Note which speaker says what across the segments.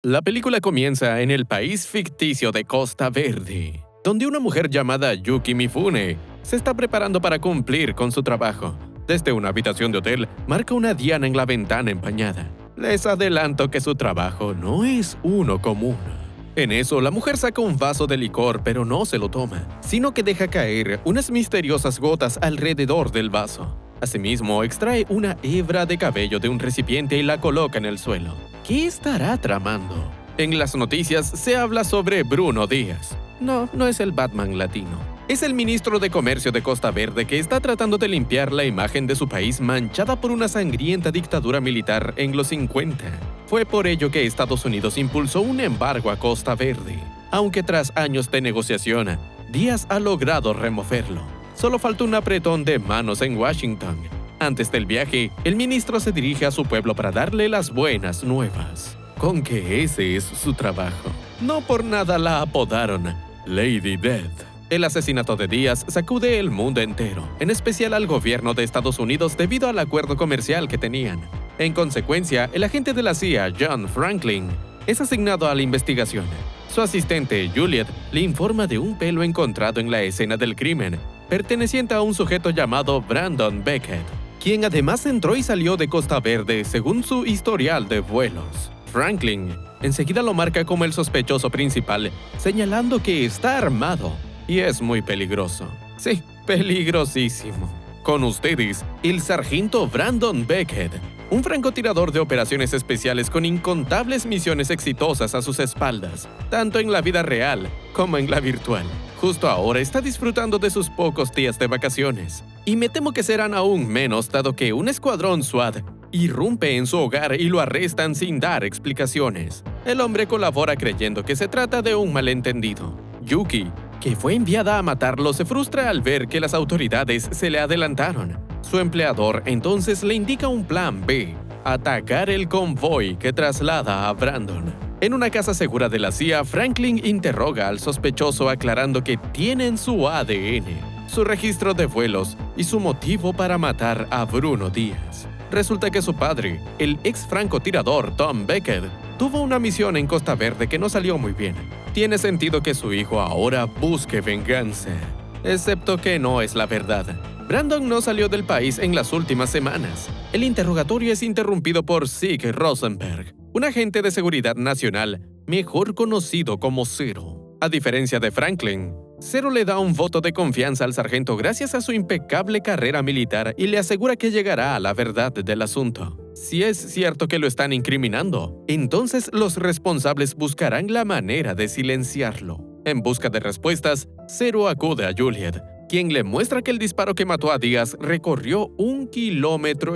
Speaker 1: La película comienza en el país ficticio de Costa Verde, donde una mujer llamada Yuki Mifune se está preparando para cumplir con su trabajo. Desde una habitación de hotel, marca una diana en la ventana empañada. Les adelanto que su trabajo no es uno común. En eso, la mujer saca un vaso de licor, pero no se lo toma, sino que deja caer unas misteriosas gotas alrededor del vaso. Asimismo, extrae una hebra de cabello de un recipiente y la coloca en el suelo. ¿Qué estará tramando? En las noticias se habla sobre Bruno Díaz. No es el Batman latino. Es el ministro de Comercio de Costa Verde que está tratando de limpiar la imagen de su país manchada por una sangrienta dictadura militar en los 50. Fue por ello que Estados Unidos impulsó un embargo a Costa Verde. Aunque tras años de negociación, Díaz ha logrado removerlo. Solo falta un apretón de manos en Washington. Antes del viaje, el ministro se dirige a su pueblo para darle las buenas nuevas. Con que ese es su trabajo. No por nada la apodaron Lady Death. El asesinato de Díaz sacude el mundo entero, en especial al gobierno de Estados Unidos debido al acuerdo comercial que tenían. En consecuencia, el agente de la CIA, John Franklin, es asignado a la investigación. Su asistente, Juliet, le informa de un pelo encontrado en la escena del crimen, perteneciente a un sujeto llamado Brandon Beckett, quien además entró y salió de Costa Verde según su historial de vuelos. Franklin enseguida lo marca como el sospechoso principal, señalando que está armado y es muy peligroso. Sí, peligrosísimo. Con ustedes, el sargento Brandon Beckett, un francotirador de operaciones especiales con incontables misiones exitosas a sus espaldas, tanto en la vida real como en la virtual. Justo ahora está disfrutando de sus pocos días de vacaciones. Y me temo que serán aún menos dado que un escuadrón SWAT irrumpe en su hogar y lo arrestan sin dar explicaciones. El hombre colabora creyendo que se trata de un malentendido. Yuki, que fue enviada a matarlo, se frustra al ver que las autoridades se le adelantaron. Su empleador entonces le indica un plan B: atacar el convoy que traslada a Brandon. En una casa segura de la CIA, Franklin interroga al sospechoso aclarando que tienen su ADN, su registro de vuelos y su motivo para matar a Bruno Díaz. Resulta que su padre, el ex francotirador Tom Beckett, tuvo una misión en Costa Verde que no salió muy bien. Tiene sentido que su hijo ahora busque venganza, excepto que no es la verdad. Brandon no salió del país en las últimas semanas. El interrogatorio es interrumpido por Zeke Rosenberg, un agente de seguridad nacional, mejor conocido como Zero. A diferencia de Franklin, Zero le da un voto de confianza al sargento gracias a su impecable carrera militar y le asegura que llegará a la verdad del asunto. Si es cierto que lo están incriminando, entonces los responsables buscarán la manera de silenciarlo. En busca de respuestas, Zero acude a Juliet, quien le muestra que el disparo que mató a Díaz recorrió 1,5 kilómetros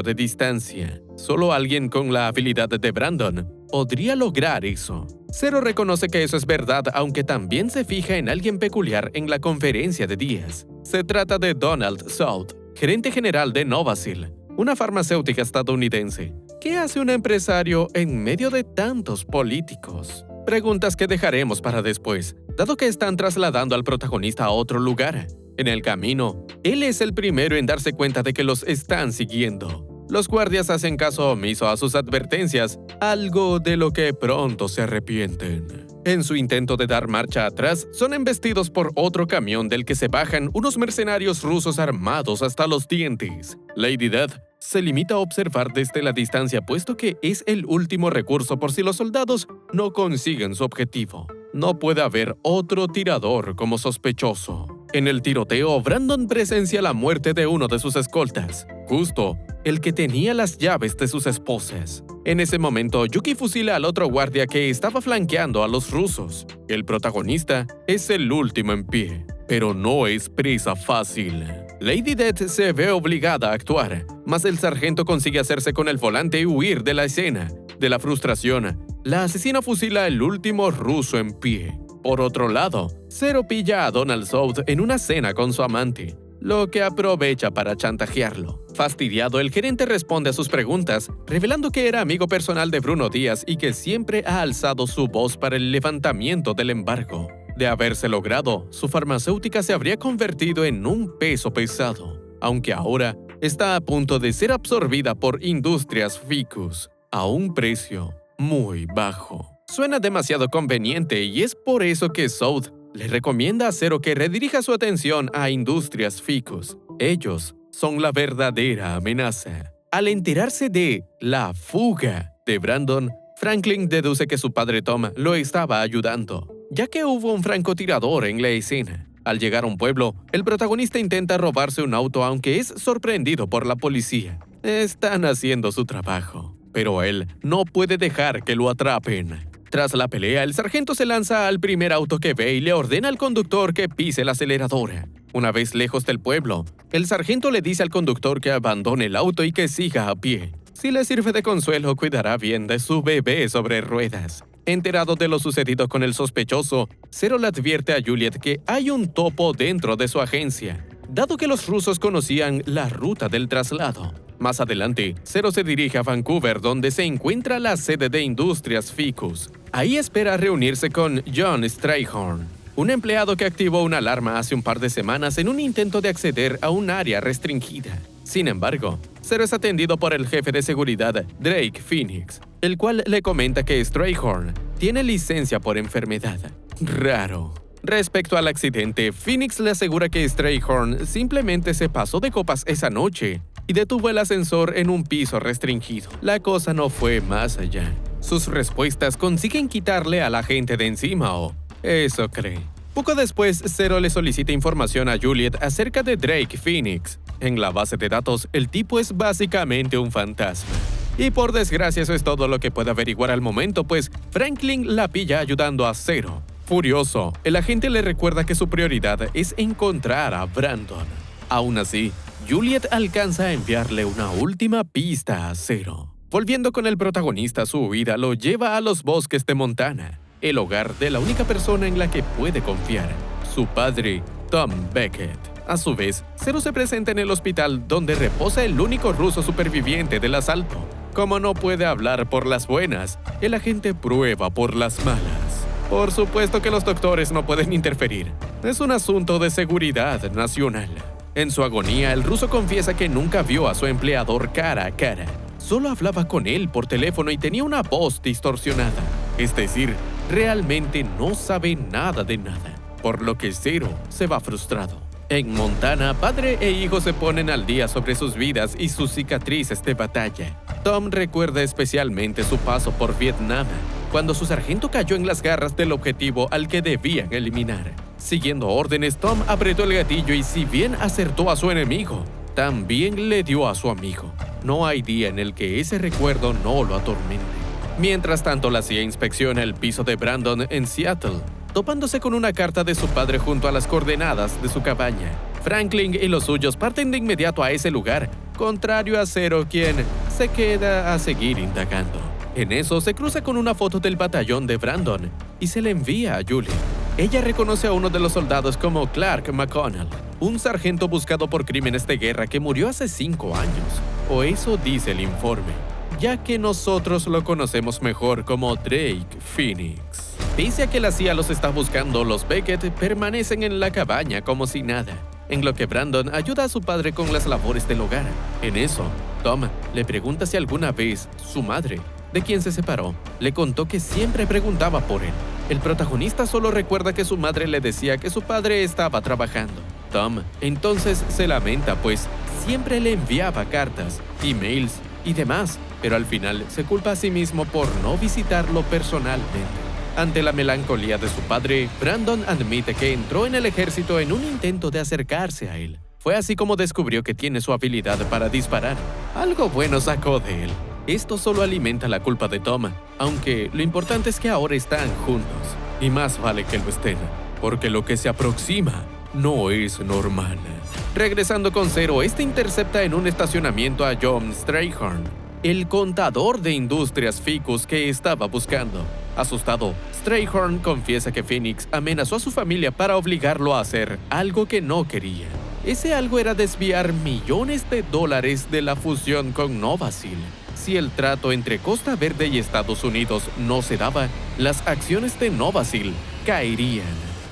Speaker 1: de distancia. Solo alguien con la habilidad de Brandon podría lograr eso. Zero reconoce que eso es verdad, aunque también se fija en alguien peculiar en la conferencia de Díaz. Se trata de Donald South, gerente general de Novasil, una farmacéutica estadounidense. ¿Qué hace un empresario en medio de tantos políticos? Preguntas que dejaremos para después, dado que están trasladando al protagonista a otro lugar. En el camino, él es el primero en darse cuenta de que los están siguiendo. Los guardias hacen caso omiso a sus advertencias, algo de lo que pronto se arrepienten. En su intento de dar marcha atrás, son embestidos por otro camión del que se bajan unos mercenarios rusos armados hasta los dientes. Lady Death se limita a observar desde la distancia, puesto que es el último recurso por si los soldados no consiguen su objetivo. No puede haber otro tirador como sospechoso. En el tiroteo, Brandon presencia la muerte de uno de sus escoltas, justo el que tenía las llaves de sus esposas. En ese momento, Yuki fusila al otro guardia que estaba flanqueando a los rusos. El protagonista es el último en pie, pero no es presa fácil. Lady Death se ve obligada a actuar, mas el sargento consigue hacerse con el volante y huir de la escena. De la frustración, la asesina fusila al último ruso en pie. Por otro lado, Zero pilla a Donald South en una cena con su amante, lo que aprovecha para chantajearlo. Fastidiado, el gerente responde a sus preguntas, revelando que era amigo personal de Bruno Díaz y que siempre ha alzado su voz para el levantamiento del embargo. De haberse logrado, su farmacéutica se habría convertido en un peso pesado, aunque ahora está a punto de ser absorbida por Industrias Ficus, a un precio muy bajo. Suena demasiado conveniente y es por eso que South le recomienda a Zero que redirija su atención a Industrias Ficus. Ellos son la verdadera amenaza. Al enterarse de la fuga de Brandon, Franklin deduce que su padre Tom lo estaba ayudando, ya que hubo un francotirador en la escena. Al llegar a un pueblo, el protagonista intenta robarse un auto aunque es sorprendido por la policía. Están haciendo su trabajo, pero él no puede dejar que lo atrapen. Tras la pelea, el sargento se lanza al primer auto que ve y le ordena al conductor que pise el acelerador. Una vez lejos del pueblo, el sargento le dice al conductor que abandone el auto y que siga a pie. Si le sirve de consuelo, cuidará bien de su bebé sobre ruedas. Enterado de lo sucedido con el sospechoso, Zero le advierte a Juliet que hay un topo dentro de su agencia, dado que los rusos conocían la ruta del traslado. Más adelante, Zero se dirige a Vancouver, donde se encuentra la sede de Industrias Ficus. Ahí espera reunirse con John Strayhorn, un empleado que activó una alarma hace un par de semanas en un intento de acceder a un área restringida. Sin embargo, Zero es atendido por el jefe de seguridad, Drake Phoenix, el cual le comenta que Strayhorn tiene licencia por enfermedad. Raro. Respecto al accidente, Phoenix le asegura que Strayhorn simplemente se pasó de copas esa noche y detuvo el ascensor en un piso restringido. La cosa no fue más allá. Sus respuestas consiguen quitarle a la gente de encima, o eso cree. Poco después, Zero le solicita información a Juliet acerca de Drake Phoenix. En la base de datos, el tipo es básicamente un fantasma. Y por desgracia eso es todo lo que puede averiguar al momento, pues Franklin la pilla ayudando a Zero. Furioso, el agente le recuerda que su prioridad es encontrar a Brandon. Aún así, Juliet alcanza a enviarle una última pista a Zero. Volviendo con el protagonista, su huida lo lleva a los bosques de Montana, el hogar de la única persona en la que puede confiar, su padre, Tom Beckett. A su vez, Zero se presenta en el hospital donde reposa el único ruso superviviente del asalto. Como no puede hablar por las buenas, el agente prueba por las malas. Por supuesto que los doctores no pueden interferir. Es un asunto de seguridad nacional. En su agonía, el ruso confiesa que nunca vio a su empleador cara a cara. Solo hablaba con él por teléfono y tenía una voz distorsionada. Es decir, realmente no sabe nada de nada, por lo que Zero se va frustrado. En Montana, padre e hijo se ponen al día sobre sus vidas y sus cicatrices de batalla. Tom recuerda especialmente su paso por Vietnam, cuando su sargento cayó en las garras del objetivo al que debían eliminar. Siguiendo órdenes, Tom apretó el gatillo y si bien acertó a su enemigo, también le dio a su amigo. No hay día en el que ese recuerdo no lo atormente. Mientras tanto, la CIA inspecciona el piso de Brandon en Seattle, topándose con una carta de su padre junto a las coordenadas de su cabaña. Franklin y los suyos parten de inmediato a ese lugar, contrario a Zero, quien se queda a seguir indagando. En eso se cruza con una foto del batallón de Brandon y se le envía a Julie. Ella reconoce a uno de los soldados como Clark McConnell, un sargento buscado por crímenes de guerra que murió hace 5 años, o eso dice el informe, ya que nosotros lo conocemos mejor como Drake Phoenix. Pese a que la CIA los está buscando, los Beckett permanecen en la cabaña como si nada, en lo que Brandon ayuda a su padre con las labores del hogar. En eso, Tom le pregunta si alguna vez su madre, de quien se separó, le contó que siempre preguntaba por él. El protagonista solo recuerda que su madre le decía que su padre estaba trabajando. Tom entonces se lamenta, pues siempre le enviaba cartas, emails y demás, pero al final se culpa a sí mismo por no visitarlo personalmente. Ante la melancolía de su padre, Brandon admite que entró en el ejército en un intento de acercarse a él. Fue así como descubrió que tiene su habilidad para disparar. Algo bueno sacó de él. Esto solo alimenta la culpa de Tom, aunque lo importante es que ahora están juntos. Y más vale que lo estén, porque lo que se aproxima no es normal. Regresando con Zero, este intercepta en un estacionamiento a John Strayhorn, el contador de Industrias Ficus que estaba buscando. Asustado, Strayhorn confiesa que Phoenix amenazó a su familia para obligarlo a hacer algo que no quería. Ese algo era desviar millones de dólares de la fusión con Novasil. Si el trato entre Costa Verde y Estados Unidos no se daba, las acciones de Novasil caerían.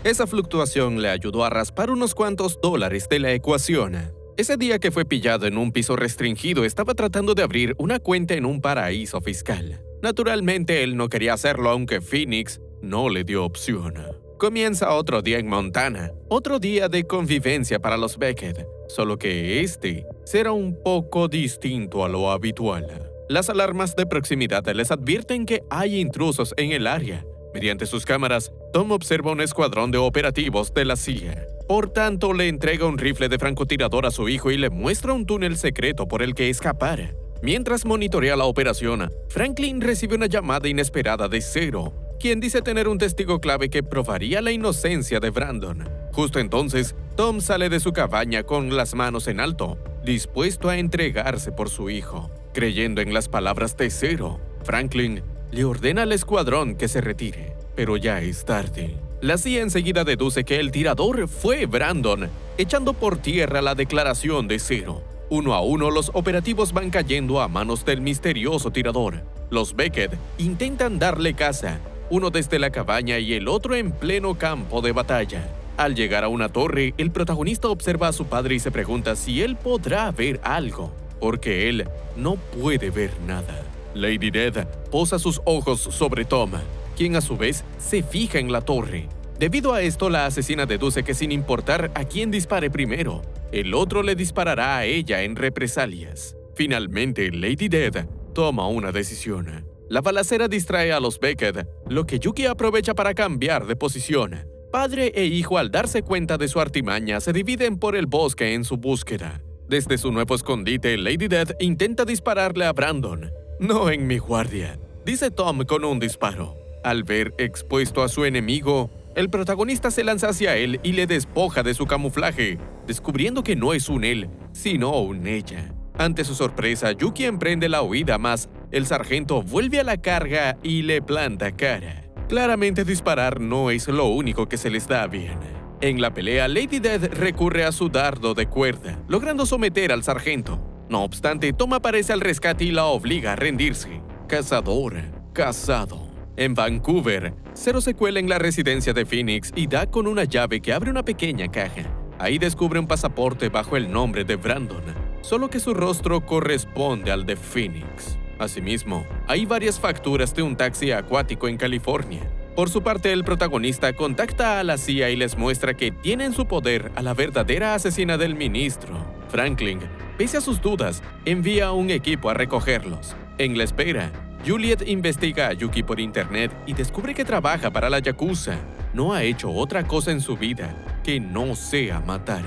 Speaker 1: Esa fluctuación le ayudó a raspar unos cuantos dólares de la ecuación. Ese día que fue pillado en un piso restringido, estaba tratando de abrir una cuenta en un paraíso fiscal. Naturalmente, él no quería hacerlo aunque Phoenix no le dio opción. Comienza otro día en Montana, otro día de convivencia para los Beckett, solo que este será un poco distinto a lo habitual. Las alarmas de proximidad les advierten que hay intrusos en el área. Mediante sus cámaras, Tom observa un escuadrón de operativos de la CIA. Por tanto, le entrega un rifle de francotirador a su hijo y le muestra un túnel secreto por el que escapar. Mientras monitorea la operación, Franklin recibe una llamada inesperada de Zero, quien dice tener un testigo clave que probaría la inocencia de Brandon. Justo entonces, Tom sale de su cabaña con las manos en alto, dispuesto a entregarse por su hijo. Creyendo en las palabras de Zero, Franklin le ordena al escuadrón que se retire, pero ya es tarde. La CIA enseguida deduce que el tirador fue Brandon, echando por tierra la declaración de Zero. Uno a uno, los operativos van cayendo a manos del misterioso tirador. Los Beckett intentan darle caza, uno desde la cabaña y el otro en pleno campo de batalla. Al llegar a una torre, el protagonista observa a su padre y se pregunta si él podrá ver algo, porque él no puede ver nada. Lady Death posa sus ojos sobre Tom, quien a su vez se fija en la torre. Debido a esto, la asesina deduce que sin importar a quién dispare primero, el otro le disparará a ella en represalias. Finalmente, Lady Death toma una decisión. La balacera distrae a los Beckett, lo que Yuki aprovecha para cambiar de posición. Padre e hijo, al darse cuenta de su artimaña, se dividen por el bosque en su búsqueda. Desde su nuevo escondite, Lady Death intenta dispararle a Brandon. «No en mi guardia», dice Tom con un disparo. Al ver expuesto a su enemigo, el protagonista se lanza hacia él y le despoja de su camuflaje, descubriendo que no es un él, sino un ella. Ante su sorpresa, Yuki emprende la huida, mas el sargento vuelve a la carga y le planta cara. Claramente disparar no es lo único que se les da bien. En la pelea, Lady Death recurre a su dardo de cuerda, logrando someter al sargento. No obstante, Tom aparece al rescate y la obliga a rendirse. Cazador, casado. En Vancouver, Zero se cuela en la residencia de Phoenix y da con una llave que abre una pequeña caja. Ahí descubre un pasaporte bajo el nombre de Brandon, solo que su rostro corresponde al de Phoenix. Asimismo, hay varias facturas de un taxi acuático en California. Por su parte, el protagonista contacta a la CIA y les muestra que tiene en su poder a la verdadera asesina del ministro. Franklin, pese a sus dudas, envía un equipo a recogerlos. En la espera, Juliet investiga a Yuki por internet y descubre que trabaja para la Yakuza. No ha hecho otra cosa en su vida que no sea matar.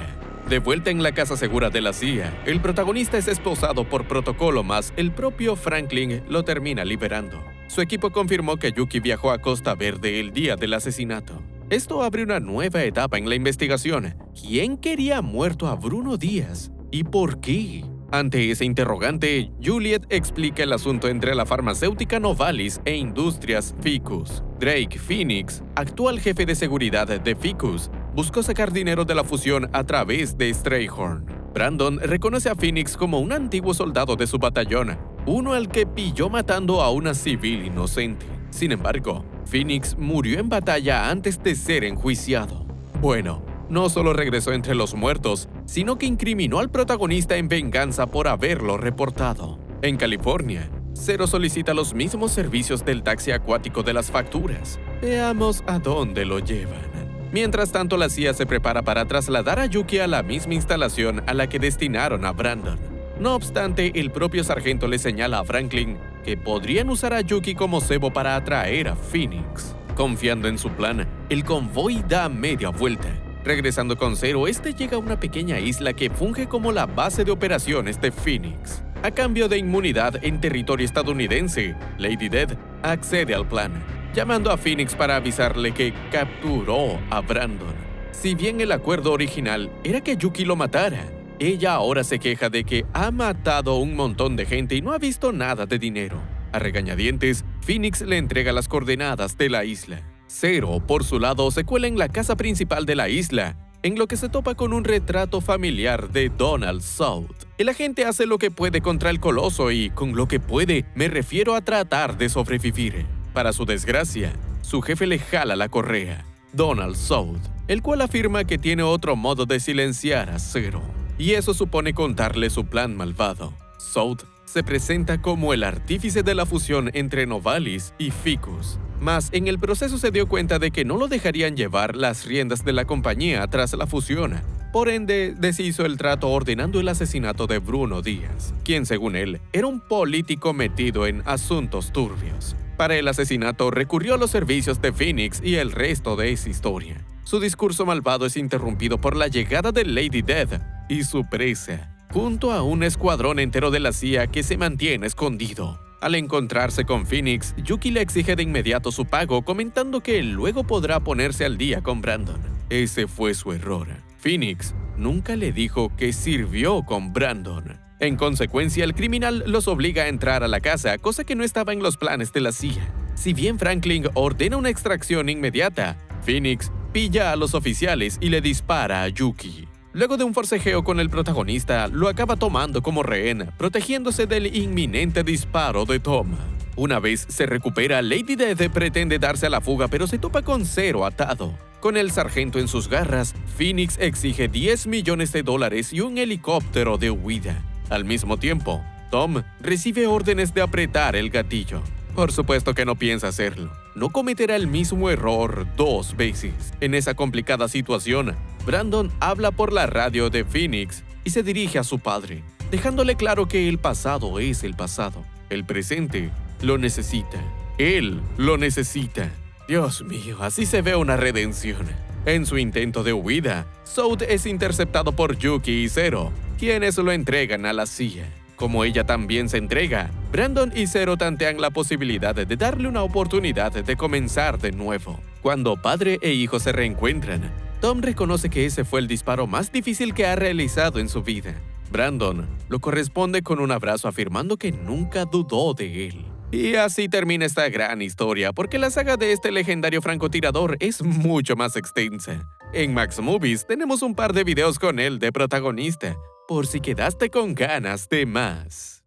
Speaker 1: De vuelta en la casa segura de la CIA, el protagonista es esposado por protocolo, mas el propio Franklin lo termina liberando. Su equipo confirmó que Yuki viajó a Costa Verde el día del asesinato. Esto abre una nueva etapa en la investigación. ¿Quién quería muerto a Bruno Díaz? ¿Y por qué? Ante ese interrogante, Juliet explica el asunto entre la farmacéutica Novalis e Industrias Ficus. Drake Phoenix, actual jefe de seguridad de Ficus, buscó sacar dinero de la fusión a través de Strayhorn. Brandon reconoce a Phoenix como un antiguo soldado de su batallón, uno al que pilló matando a una civil inocente. Sin embargo, Phoenix murió en batalla antes de ser enjuiciado. Bueno, no solo regresó entre los muertos, sino que incriminó al protagonista en venganza por haberlo reportado. En California, Zero solicita los mismos servicios del taxi acuático de las facturas. Veamos a dónde lo llevan. Mientras tanto, la CIA se prepara para trasladar a Yuki a la misma instalación a la que destinaron a Brandon. No obstante, el propio sargento le señala a Franklin que podrían usar a Yuki como cebo para atraer a Phoenix. Confiando en su plan, el convoy da media vuelta. Regresando con Zero, este llega a una pequeña isla que funge como la base de operaciones de Phoenix. A cambio de inmunidad en territorio estadounidense, Lady Death accede al plan, llamando a Phoenix para avisarle que capturó a Brandon. Si bien el acuerdo original era que Yuki lo matara, ella ahora se queja de que ha matado un montón de gente y no ha visto nada de dinero. A regañadientes, Phoenix le entrega las coordenadas de la isla. Zero, por su lado, se cuela en la casa principal de la isla, en lo que se topa con un retrato familiar de Donald South. El agente hace lo que puede contra el coloso y, con lo que puede, me refiero a tratar de sobrevivir. Para su desgracia, su jefe le jala la correa, Donald South, el cual afirma que tiene otro modo de silenciar a Zero. Y eso supone contarle su plan malvado. South se presenta como el artífice de la fusión entre Novalis y Ficus. Mas en el proceso se dio cuenta de que no lo dejarían llevar las riendas de la compañía tras la fusión. Por ende, deshizo el trato ordenando el asesinato de Bruno Díaz, quien según él era un político metido en asuntos turbios. Para el asesinato recurrió a los servicios de Phoenix y el resto de esa historia. Su discurso malvado es interrumpido por la llegada de Lady Death y su presa, junto a un escuadrón entero de la CIA que se mantiene escondido. Al encontrarse con Phoenix, Yuki le exige de inmediato su pago, comentando que luego podrá ponerse al día con Brandon. Ese fue su error. Phoenix nunca le dijo que sirvió con Brandon. En consecuencia, el criminal los obliga a entrar a la casa, cosa que no estaba en los planes de la CIA. Si bien Franklin ordena una extracción inmediata, Phoenix pilla a los oficiales y le dispara a Yuki. Luego de un forcejeo con el protagonista, lo acaba tomando como rehén, protegiéndose del inminente disparo de Tom. Una vez se recupera, Lady Death pretende darse a la fuga, pero se topa con Zero atado. Con el sargento en sus garras, Phoenix exige $10 millones y un helicóptero de huida. Al mismo tiempo, Tom recibe órdenes de apretar el gatillo. Por supuesto que no piensa hacerlo. No cometerá el mismo error 2 veces. En esa complicada situación, Brandon habla por la radio de Phoenix y se dirige a su padre, dejándole claro que el pasado es el pasado. El presente lo necesita. Él lo necesita. Dios mío, así se ve una redención. En su intento de huida, South es interceptado por Yuki y Zero, quienes lo entregan a la CIA. Como ella también se entrega, Brandon y Zero tantean la posibilidad de darle una oportunidad de comenzar de nuevo. Cuando padre e hijo se reencuentran, Tom reconoce que ese fue el disparo más difícil que ha realizado en su vida. Brandon lo corresponde con un abrazo afirmando que nunca dudó de él. Y así termina esta gran historia, porque la saga de este legendario francotirador es mucho más extensa. En Max Movies tenemos un par de videos con él de protagonista, por si quedaste con ganas de más.